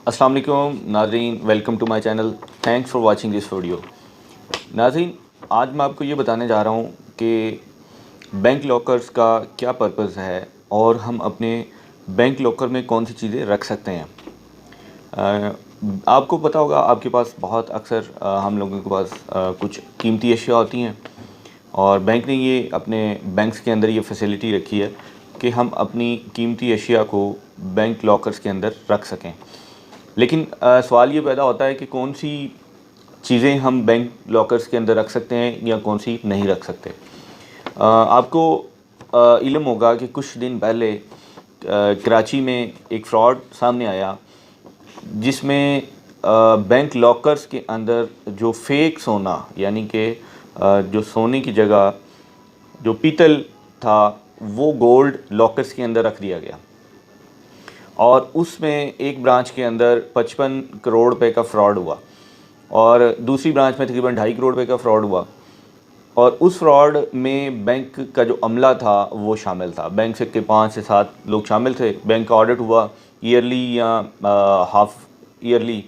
अस्सलाम वालेकुम नाज़रीन, welcome to my channel. Thanks for watching this video. नाज़रीन, आज मैं आपको ये बताने जा रहा हूँ कि बैंक लॉकर्स का क्या पर्पज़ है और हम अपने बैंक लॉकर में कौन सी चीज़ें रख सकते हैं। अ, आपको पता होगा, आपके पास बहुत अक्सर हम लोगों के पास कुछ कीमती अशिया होती हैं और बैंक ने ये अपने बैंक्स के अंदर ये फैसिलिटी रखी है कि हम अपनी कीमती अशिया को बैंक लॉकर्स के अंदर रख सकें। लेकिन सवाल ये पैदा होता है कि कौन सी चीज़ें हम बैंक लॉकर्स के अंदर रख सकते हैं या कौन सी नहीं रख सकते। आपको इल्म होगा कि कुछ दिन पहले कराची में एक फ़्रॉड सामने आया जिसमें बैंक लॉकर्स के अंदर जो फेक सोना, यानी कि जो सोने की जगह जो पीतल था वो गोल्ड लॉकर्स के अंदर रख दिया गया और उसमें एक ब्रांच के अंदर 55 करोड़ रुपए का फ्रॉड हुआ और दूसरी ब्रांच में तकरीबन 2.5 करोड़ रुपए का फ्रॉड हुआ। और उस फ्रॉड में बैंक का जो अमला था वो शामिल था। बैंक से के 5 से 7 लोग शामिल थे। बैंक का ऑडिट हुआ ईयरली या हाफ ईयरली,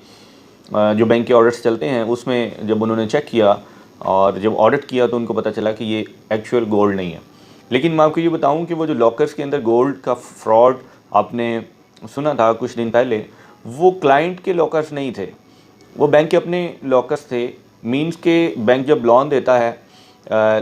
जो बैंक के ऑडिट्स चलते हैं उसमें जब उन्होंने चेक किया और जब ऑडिट किया तो उनको पता चला कि ये एक्चुअल गोल्ड नहीं है। लेकिन मैं आपको ये बताऊं कि वो जो लॉकर्स के अंदर गोल्ड का फ्रॉड आपने सुना था कुछ दिन पहले, वो क्लाइंट के लॉकर्स नहीं थे, वो बैंक के अपने लॉकर्स थे। मींस के बैंक जब लोन देता है,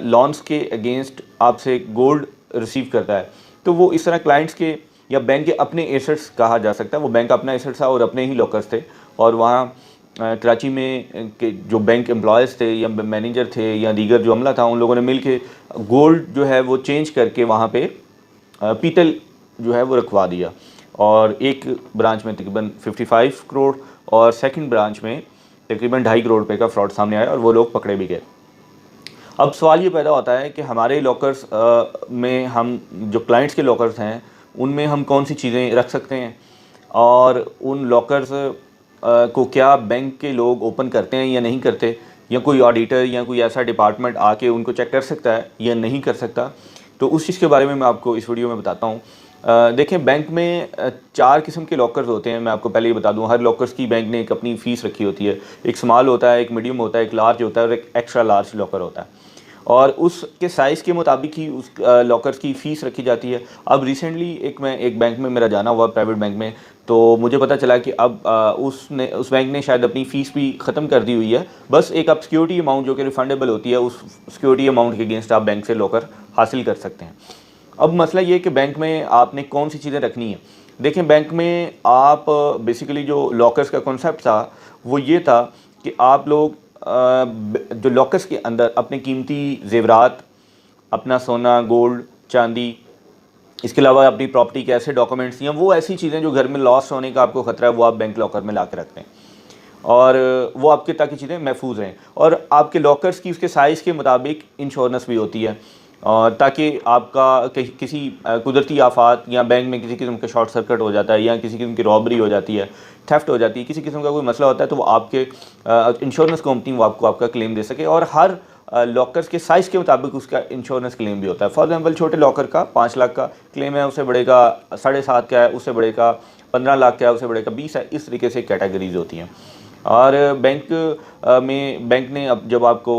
लोन्स के अगेंस्ट आपसे गोल्ड रिसीव करता है, तो वो इस तरह क्लाइंट्स के या बैंक के अपने एसेट्स कहा जा सकता है। वो बैंक अपना एसेट्स था और अपने ही लॉकर्स थे। और वहाँ कराची में के जो बैंक एम्प्लॉयज़ थे या मैनेजर थे या दीगर जो अमला था, उन लोगों ने मिल के गोल्ड जो है वो चेंज करके वहाँ पे पीतल जो है वो रखवा दिया। और एक ब्रांच में तकरीबन 55 करोड़ और सेकंड ब्रांच में तकरीबन 2.5 करोड़ रुपए का फ्रॉड सामने आया और वो लोग पकड़े भी गए। अब सवाल ये पैदा होता है कि हमारे लॉकर्स में हम जो क्लाइंट्स के लॉकर्स हैं उनमें हम कौन सी चीज़ें रख सकते हैं और उन लॉकर्स को क्या बैंक के लोग ओपन करते हैं या नहीं करते, या कोई ऑडिटर या कोई ऐसा डिपार्टमेंट आके उनको चेक कर सकता है या नहीं कर सकता। तो उस चीज़ के बारे में मैं आपको इस वीडियो में बताता हूँ। देखें, बैंक में 4 किस्म के लॉकर्स होते हैं। मैं आपको पहले ये बता दूं, हर लॉकर्स की बैंक ने एक अपनी फ़ीस रखी होती है। एक स्मॉल होता है, एक मीडियम होता है, एक लार्ज होता है और एक एक्स्ट्रा लार्ज लॉकर होता है और उसके साइज़ के मुताबिक ही उस लॉकर्स की फ़ीस रखी जाती है। अब रिसेंटली एक बैंक में मेरा जाना हुआ, प्राइवेट बैंक में, तो मुझे पता चला कि अब उस बैंक ने शायद अपनी फ़ीस भी ख़त्म कर दी हुई है। बस एक आप सिक्योरिटी अमाउंट जो कि रिफंडेबल होती है, उस सिक्योरिटी अमाउंट के अगेंस्ट आप बैंक से लॉकर हासिल कर सकते हैं। अब मसला ये है कि बैंक में आपने कौन सी चीज़ें रखनी है। देखें, बैंक में आप बेसिकली जो लॉकर्स का कॉन्सेप्ट था वो ये था कि आप लोग जो लॉकर्स के अंदर अपने कीमती जेवरात, अपना सोना, गोल्ड, चांदी, इसके अलावा अपनी प्रॉपर्टी के ऐसे डॉक्यूमेंट्स या वो ऐसी चीज़ें जो घर में लॉस होने का आपको ख़तरा है, वो आप बैंक लॉकर में ला के रखते हैं और वो आपके ताकि चीज़ें महफूज रहें। और आपके लॉकर्स की उसके साइज़ के मुताबिक इंश्योरेंस भी होती है और ताकि आपका किसी कुदरती आफात या बैंक में किसी किस्म का शॉर्ट सर्किट हो जाता है या किसी किस्म की रॉबरी हो जाती है, थेफ्ट हो जाती है, किसी किस्म का कोई मसला होता है, तो वो आपके इंश्योरेंस कंपनी वो आपको आपका क्लेम दे सके। और हर लॉकर्स के साइज़ के मुताबिक उसका इंश्योरेंस क्लेम भी होता है। फॉर एग्जांपल, छोटे लॉकर का 5 लाख का क्लेम है, उससे बड़े का 7.5 का है, उससे बड़े का 15 लाख का है, उससे बड़े का 20 है। इस तरीके से कैटेगरीज होती हैं। और बैंक ने अब जब आपको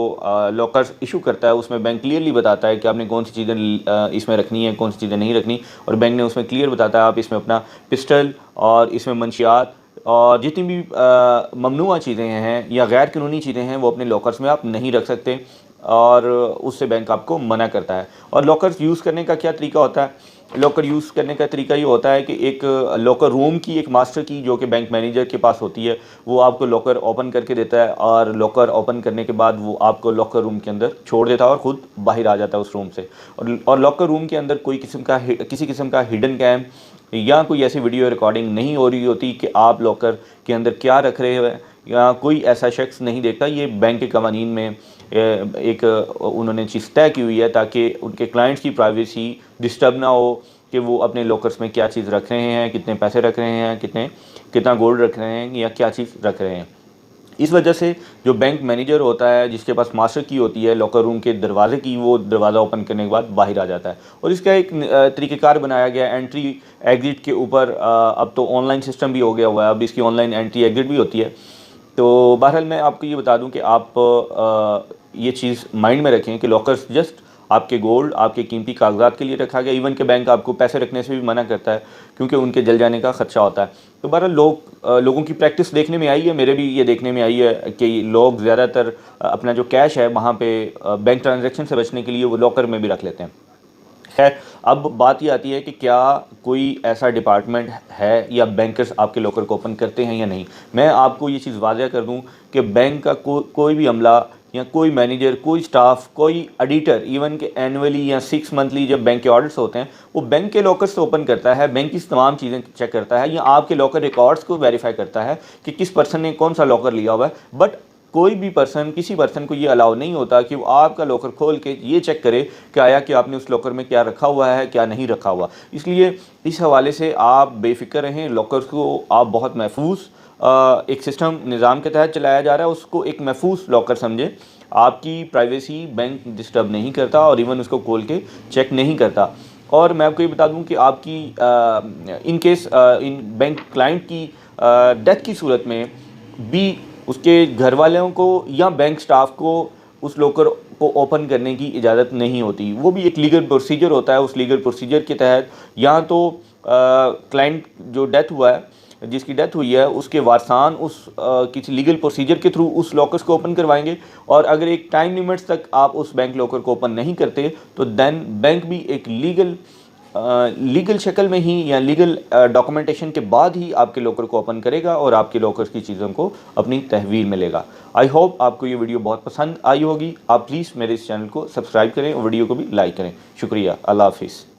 लॉकर्स इशू करता है, उसमें बैंक क्लियरली बताता है कि आपने कौन सी चीज़ें इसमें रखनी है, कौन सी चीज़ें नहीं रखनी। और बैंक ने उसमें क्लियर बताता है आप इसमें अपना पिस्टल और इसमें मंशियात और जितनी भी ममनुआ चीज़ें हैं या गैर कानूनी चीज़ें हैं वो अपने लॉकर्स में आप नहीं रख सकते और उससे बैंक आपको मना करता है। और लॉकर्स यूज़ करने का क्या तरीका होता है? लॉकर यूज़ करने का तरीका ये होता है कि एक लॉकर रूम की एक मास्टर की जो कि बैंक मैनेजर के पास होती है, वो आपको लॉकर ओपन करके देता है और लॉकर ओपन करने के बाद वो आपको लॉकर रूम के अंदर छोड़ देता है और ख़ुद बाहर आ जाता है उस रूम से। और लॉकर रूम के अंदर किसी किस्म का हिडन कैम या कोई ऐसी वीडियो रिकॉर्डिंग नहीं हो रही होती कि आप लॉकर के अंदर क्या रख रहे हैं, या कोई ऐसा शख्स नहीं देखता। ये बैंक के कवानीन में एक उन्होंने चीज़ तय की हुई है ताकि उनके क्लाइंट्स की प्राइवेसी डिस्टर्ब ना हो कि वो अपने लॉकर्स में क्या चीज़ रख रहे हैं, कितने पैसे रख रहे हैं, कितना गोल्ड रख रहे हैं या क्या चीज़ रख रहे हैं। इस वजह से जो बैंक मैनेजर होता है, जिसके पास मास्टर की होती है लॉकर रूम के दरवाजे की, वो दरवाज़ा ओपन करने के बाद बाहर आ जाता है। और इसका एक तरीक़ेकार बनाया गया है एंट्री एग्ज़िट के ऊपर। अब तो ऑनलाइन सिस्टम भी हो गया हुआ है, अब इसकी ऑनलाइन एंट्री एग्ज़िट भी होती है। तो बहरहाल मैं आपको ये बता दूं कि आप ये चीज़ माइंड में रखें कि लॉकर्स जस्ट आपके गोल्ड, आपके कीमती कागजात के लिए रखा गया। इवन के बैंक आपको पैसे रखने से भी मना करता है क्योंकि उनके जल जाने का ख़दशा होता है। तो बहरहाल लोगों की प्रैक्टिस देखने में आई है, मेरे भी ये देखने में आई है कि लोग ज़्यादातर अपना जो कैश है वहाँ पे बैंक ट्रांजैक्शन से बचने के लिए वो लॉकर में भी रख लेते हैं। खैर, अब बात ये आती है कि क्या कोई ऐसा डिपार्टमेंट है या बैंकर्स आपके लॉकर को ओपन करते हैं या नहीं। मैं आपको ये चीज़ वाज़ह कर दूं कि बैंक का कोई भी अमला या कोई मैनेजर, कोई स्टाफ, कोई ऑडिटर, इवन के एनुअली या 6 मंथली जब बैंक के ऑडिट्स होते हैं, वो बैंक के लॉकर्स से ओपन करता है, बैंक की तमाम चीज़ें चेक करता है या आपके लॉकर रिकॉर्ड्स को वेरीफाई करता है कि किस पर्सन ने कौन सा लॉकर लिया हुआ है। बट कोई भी पर्सन, किसी पर्सन को ये अलाउ नहीं होता कि वो आपका लॉकर खोल के ये चेक करे कि आया कि आपने उस लॉकर में क्या रखा हुआ है, क्या नहीं रखा हुआ। इसलिए इस हवाले से आप बेफिक्र रहें। लॉकर्स को आप बहुत महफूज एक सिस्टम निज़ाम के तहत चलाया जा रहा है, उसको एक महफूज लॉकर समझें। आपकी प्राइवेसी बैंक डिस्टर्ब नहीं करता और इवन उसको खोल के चेक नहीं करता। और मैं आपको ये बता दूं कि आपकी in case in bank client की डेथ की सूरत में भी उसके घर वालों को या बैंक स्टाफ को उस लॉकर को ओपन करने की इजाज़त नहीं होती। वो भी एक लीगल प्रोसीजर होता है। उस लीगल प्रोसीजर के तहत या तो क्लाइंट जो डेथ हुआ है, जिसकी डेथ हुई है, उसके वारसान उस किसी लीगल प्रोसीजर के थ्रू उस लॉकर्स को ओपन करवाएंगे। और अगर एक टाइम लिमिट्स तक आप उस बैंक लॉकर को ओपन नहीं करते तो देन बैंक भी एक लीगल शक्ल में ही या लीगल डॉक्यूमेंटेशन के बाद ही आपके लॉकर को ओपन करेगा और आपके लॉकर्स की चीज़ों को अपनी तहवील में लेगा। आई होप आपको ये वीडियो बहुत पसंद आई होगी। आप प्लीज़ मेरे इस चैनल को सब्सक्राइब करें और वीडियो को भी लाइक करें। शुक्रिया। अल्लाह हाफिज़।